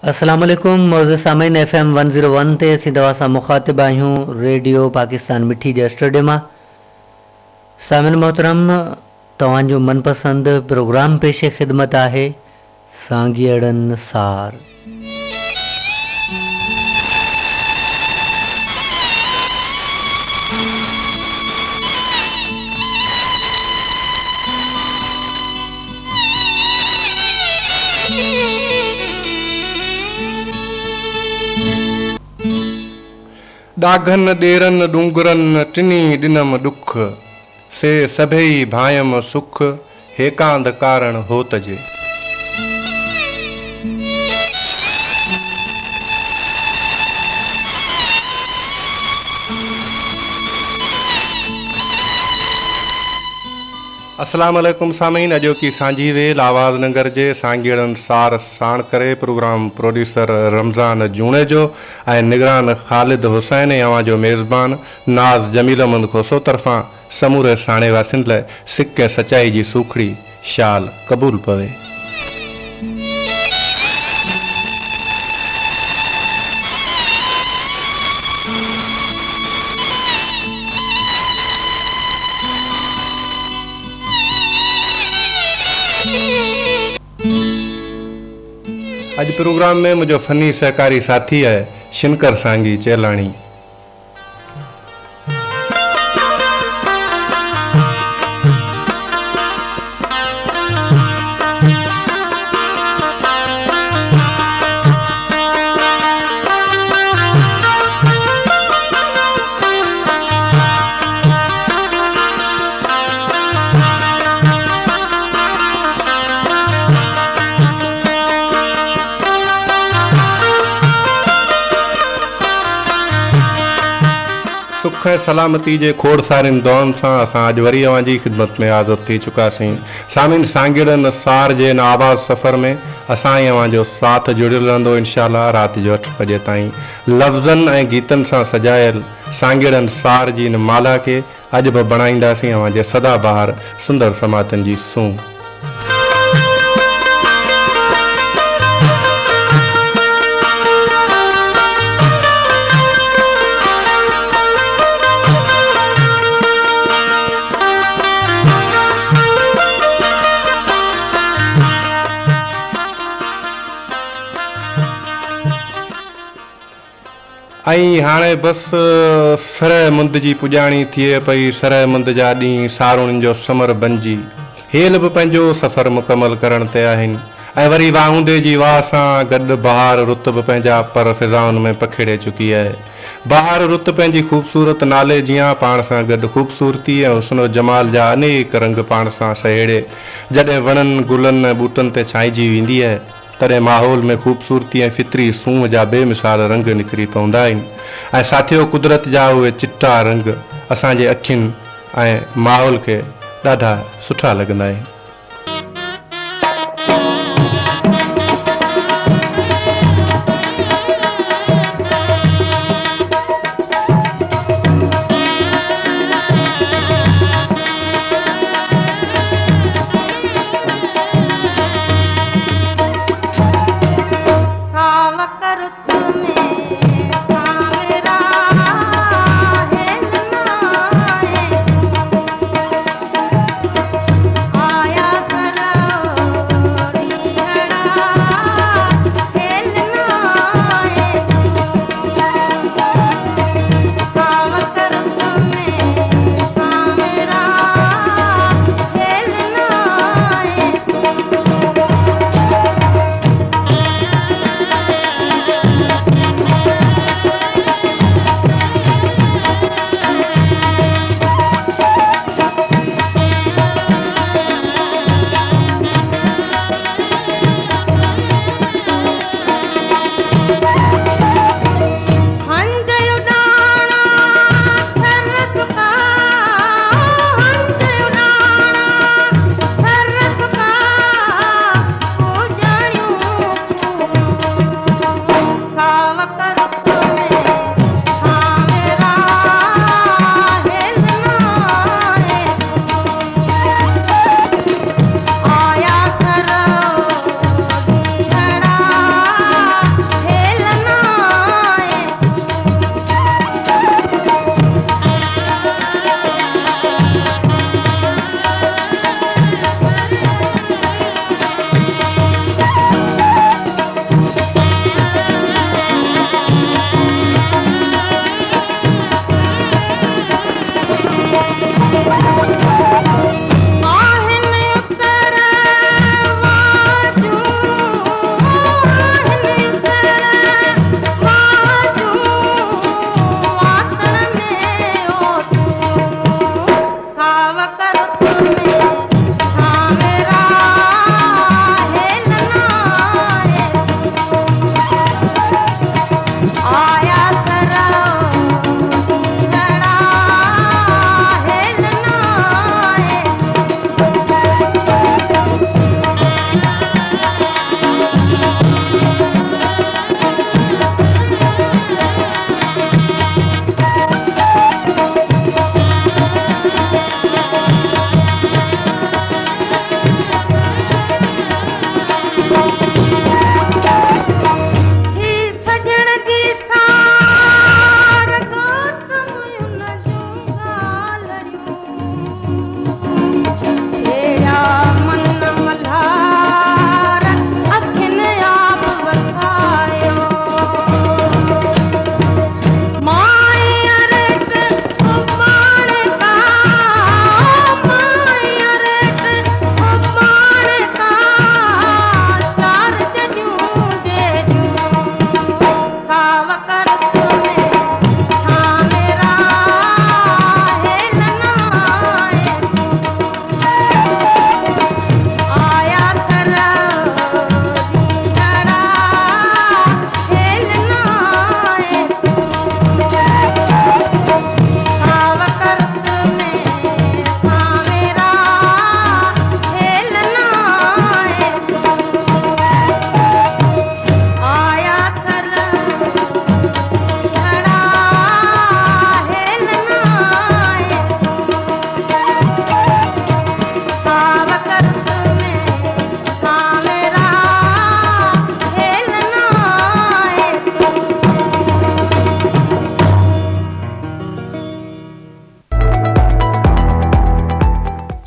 अस्सलाम वालेकुम मौजूद सामीन FM 101 ते असीं तव्हां सां मुखातिब आहियूं रेडियो पाकिस्तान मिठी जे स्टूडियो मां। सामीन मोहतरम, तव्हांजो मनपसंद प्रोग्राम पेशे ख़िदमत आहे सांगियड़न सार। डाघन डेरन डूंगरन टिनी दिनम दुख से सभई भायम सुख हेकांद कारण होत जे। अस्सलाम वालेकुम सामीन, अजो की सांझी वेल आवाज़ नगर जे सांगियड़न सार साण करे प्रोग्राम प्रोड्यूसर रमज़ान जूणे जो ऐं निगरान ख़ालिद हुसैन अवां जो मेज़बान नाज़ जमील अहमद खोसो तरफ़ां समूरे साणे वासियुनि लाइ सिक ऐं सचाई जी सूखड़ी शाल क़बूल पवे। आज प्रोग्राम में मुझो फनी सहकारी साथी है शिनकर सांगी चेलानी। सुख ऐं सलामती जे खोड़ सारिन दुआउनि सां असां अॼु वरी अवां जी ख़िदमत में हाज़िर थी चुकासीं। सामीन, सांगिड़न सार जे इन आवाज़ सफ़र में असां ऐं अवां जो साथ जुड़ियल रहंदो इंशाअल्लाह राति जो 8 बजे ताईं। लफ़्ज़नि ऐं गीतनि सां सजायल सांगिड़न सार जी इन माला के अॼु बि बणाईंदासीं अवां जे सदाबहार सुंदर समातनि जी सूं। आई हाणे बस सरह मुंद जी पुॼाणी थिए पई। सरह मुंद जा ॾींहं सारुण जो समर बणिजी हेल बि पंहिंजो सफ़र मुकमल करण ते आहिनि ऐं वरी वाहूंदे जी वाह सां गॾु बहार रुत बि पंहिंजा पर फिज़ाउनि में पखिड़े चुकी आहे। बहार रुत पंहिंजी ख़ूबसूरत नाले जीअं पाण सां गॾु ख़ूबसूरती ऐं हुस्न जमाल जा अनेक रंग पाण सां सहेड़े जॾहिं वणनि गुलनि ऐं ॿूटनि ते छांइजी वेंदी आहे तॾहिं माहौल में ख़ूबसूरती ऐं फितरी सूंह जा बेमिसाल रंग निकिरी पवंदा आहिनि ऐं साथियो कुदरत जा उहे चिटा रंग असांजे अखियुनि ऐं माहौल खे ॾाढा सुठा लॻंदा आहिनि। आया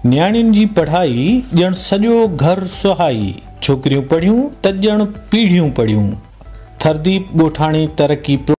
न्याणियुनि जी पढ़ाई ॼण सॼो घर सुहाई। छोकिरियूं पढ़ियूं त ॼण पीढ़ियूं पढ़ियूं। थरदीप ॻोठाणी तरक़ी